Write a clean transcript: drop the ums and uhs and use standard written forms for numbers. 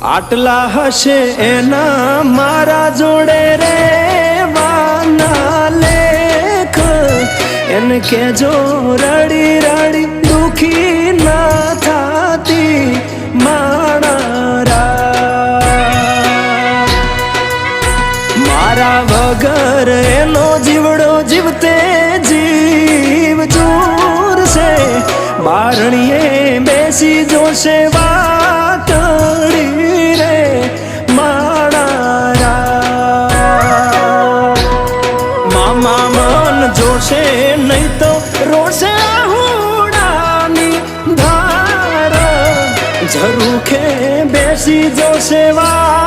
આટલા હશે એના મારા જોડે રે વાના લેખ એને કેજો રડી રડી દુખી ના થાતી માણા મારા વગર એનો જીવડો જીવતે જીવ જોરશે બારણીએ બેસી જોશે વાતડી રે માણા મામા મન જોશે નહીં તો રોશે હુડાની ધાર ઝરૂખે બેસી જોશે વા